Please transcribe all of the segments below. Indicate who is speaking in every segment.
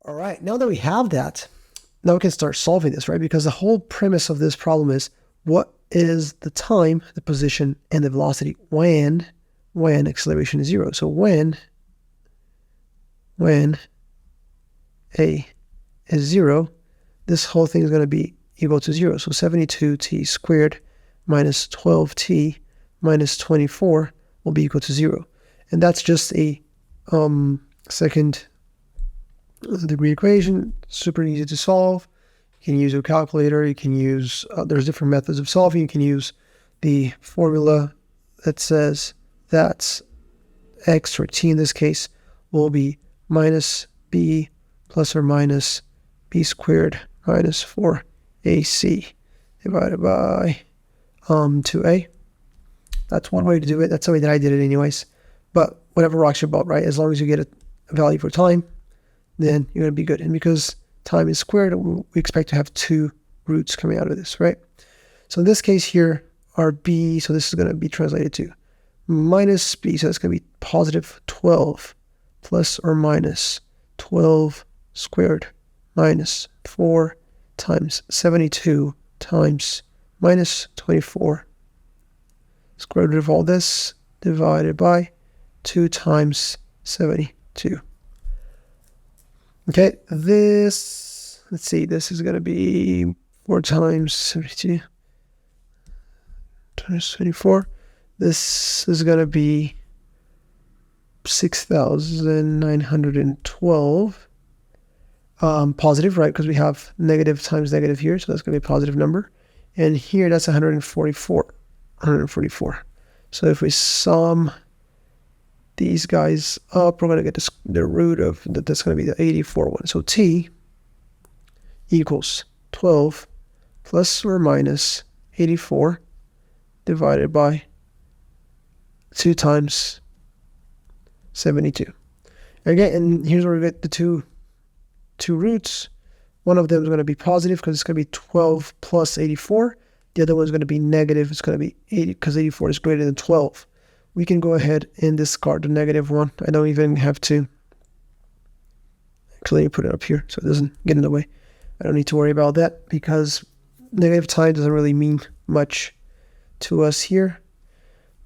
Speaker 1: All right, now that we have that, now we can start solving this, right? Because the whole premise of this problem is what is the time, the position, and the velocity when acceleration is zero. So when a is zero, this whole thing is going to be equal to zero. So 72t squared minus 12t minus 24 will be equal to zero. And that's just a second degree equation, super easy to solve. You can use your calculator, you can use, there's different methods of solving. You can use the formula that says that x, or t in this case, will be minus b plus or minus b squared minus 4ac divided by 2a. That's one way to do it. That's the way that I did it anyways. But whatever rocks your boat, right? As long as you get a value for time, then you're going to be good. And because time is squared, we expect to have two roots coming out of this, right? So in this case here, our b, so this is going to be translated to minus b, so that's going to be positive 12 plus or minus 12 squared minus 4 times 72 times minus 24. Square root of all this divided by 2 times 72. Okay, this, let's see, this is going to be 4 times 72 times 24. This is going to be 6,912. Positive, right? Because we have negative times negative here, so that's going to be a positive number. And here, that's 144. So if we sum these guys up, we're going to get the root of that. That's going to be the 84 one. So t equals 12 plus or minus 84 divided by 2 times 72. Okay, and here's where we get the two roots. One of them is going to be positive because it's going to be 12 plus 84. The other one is going to be negative. It's going to be 80 because 84 is greater than 12. We can go ahead and discard the negative one. I don't even have to actually put it up here so it doesn't get in the way. I don't need to worry about that because negative time doesn't really mean much to us here,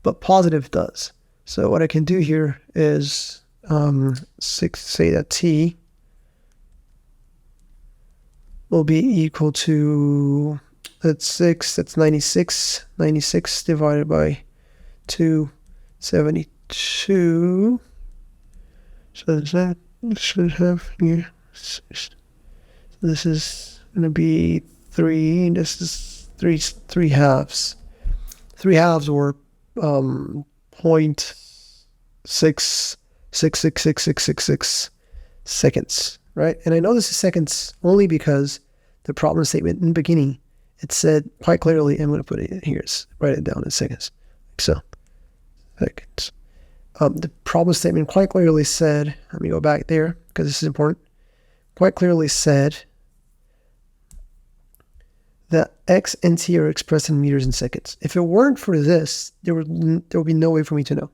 Speaker 1: but positive does. So what I can do here is say that t will be equal to, that's 6, that's 96. 96 divided by 272. So that should have here. So this is going to be 3. This is 3 halves. 3 halves or 0.6666666 seconds, right? And I know this is seconds only because the problem statement in the beginning, it said quite clearly, I'm going to put it in here, write it down in seconds. So, seconds. The problem statement quite clearly said, let me go back there because this is important, quite clearly said that x and t are expressed in meters and seconds. If it weren't for this, there would be no way for me to know.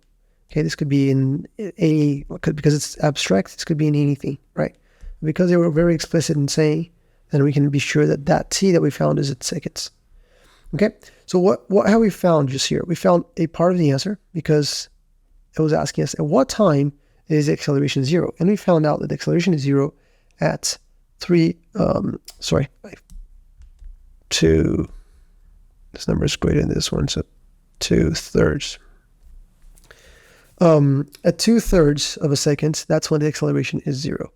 Speaker 1: Okay, this could be in any, because it's abstract, this could be in anything, right? Because they were very explicit in saying, then we can be sure that that t that we found is in seconds. Okay, so what have we found just here? We found a part of the answer because it was asking us at what time is the acceleration 0, and we found out that the acceleration is 0 at 2. This number is greater than this one, so 2/3. At 2/3 of a second, that's when the acceleration is 0.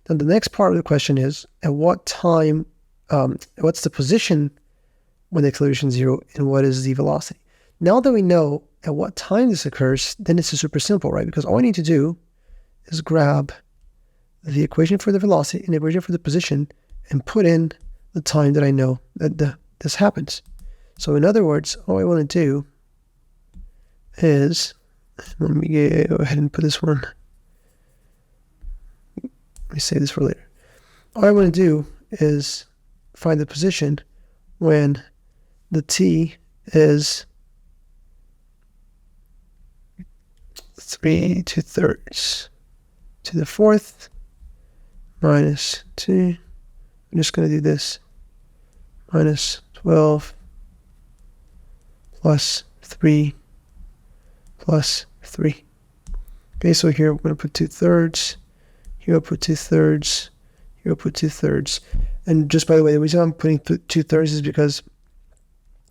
Speaker 1: Then the next part of the question is, at what time, what's the position when the acceleration is 0, and what is the velocity? Now that we know at what time this occurs, then it's super simple, right? Because all I need to do is grab the equation for the velocity and the equation for the position and put in the time that I know that this happens. So in other words, all I want to do is, let me go ahead and put this one, let me save this for later. All I want to do is find the position when the t is 3 2/3 to the 4th minus 2. I'm just going to do this. Minus 12 plus 3 plus 3. Okay, so here we're going to put 2/3. Here I'll put 2/3. Here I'll put 2/3. And just by the way, the reason I'm putting 2/3 is because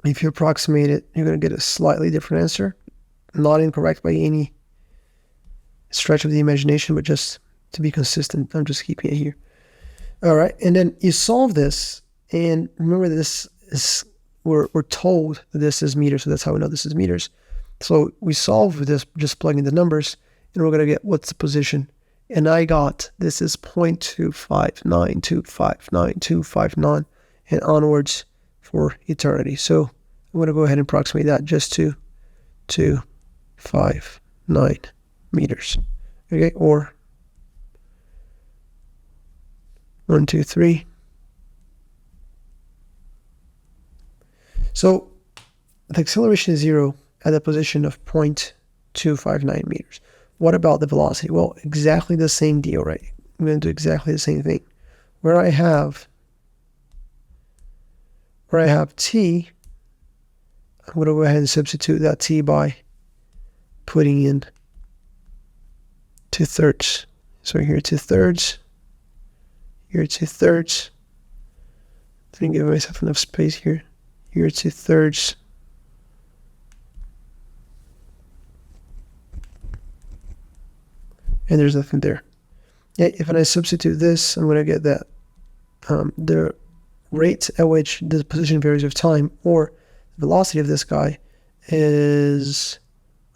Speaker 1: if you approximate it, you're going to get a slightly different answer. Not incorrect by any stretch of the imagination, but just to be consistent, I'm just keeping it here. All right, and then you solve this, and remember this is, we're told that this is meters, so that's how we know this is meters. So we solve with this, just plugging the numbers, and we're going to get what's the position. And I got, this is 0.259259, and onwards for eternity. So I'm going to go ahead and approximate that just to 259 meters. Okay, or 1, 2, 3. So the acceleration is 0 at the position of 0.259 meters. What about the velocity? Well, exactly the same deal, right? I'm going to do exactly the same thing. Where I have t, I'm going to go ahead and substitute that t by putting in 2/3. So here 2/3, here 2/3. Didn't give myself enough space here. Here 2/3. And there's nothing there. Yeah, if I substitute this, I'm going to get that the rate at which the position varies with time, or the velocity of this guy, is,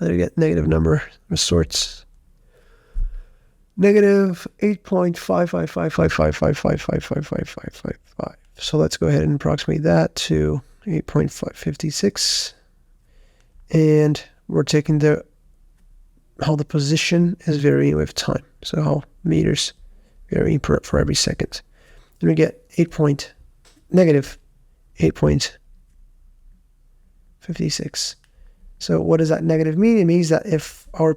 Speaker 1: let me get negative number of sorts. Negative 8.5555555555555. So let's go ahead and approximate that to 8.556. And we're taking how the position is varying with time. So how meters vary for every second. Then we get negative 8.56. So what does that negative mean? It means that if we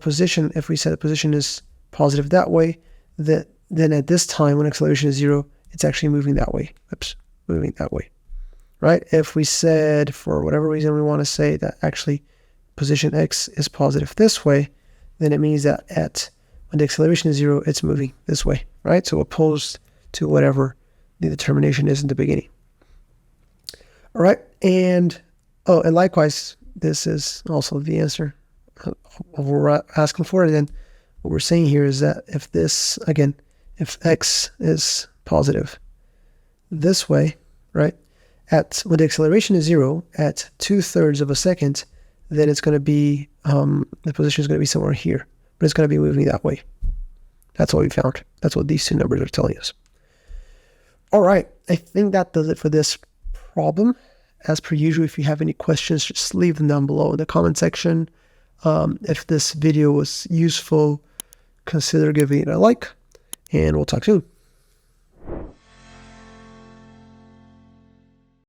Speaker 1: set a position is positive that way, then at this time when acceleration is 0, it's actually moving that way. Moving that way. Right? If we said, for whatever reason we want to say that actually position x is positive this way, then it means that when the acceleration is 0, it's moving this way, right? So opposed to whatever the determination is in the beginning. All right, and likewise, this is also the answer of what we're asking for. And then what we're saying here is that if x is positive this way, right, when the acceleration is 0 at 2/3 of a second, then it's going to be, the position is going to be somewhere here, but it's going to be moving that way. That's what we found. That's what these two numbers are telling us. All right, I think that does it for this problem. As per usual, if you have any questions, just leave them down below in the comment section. If this video was useful, consider giving it a like, and we'll talk soon.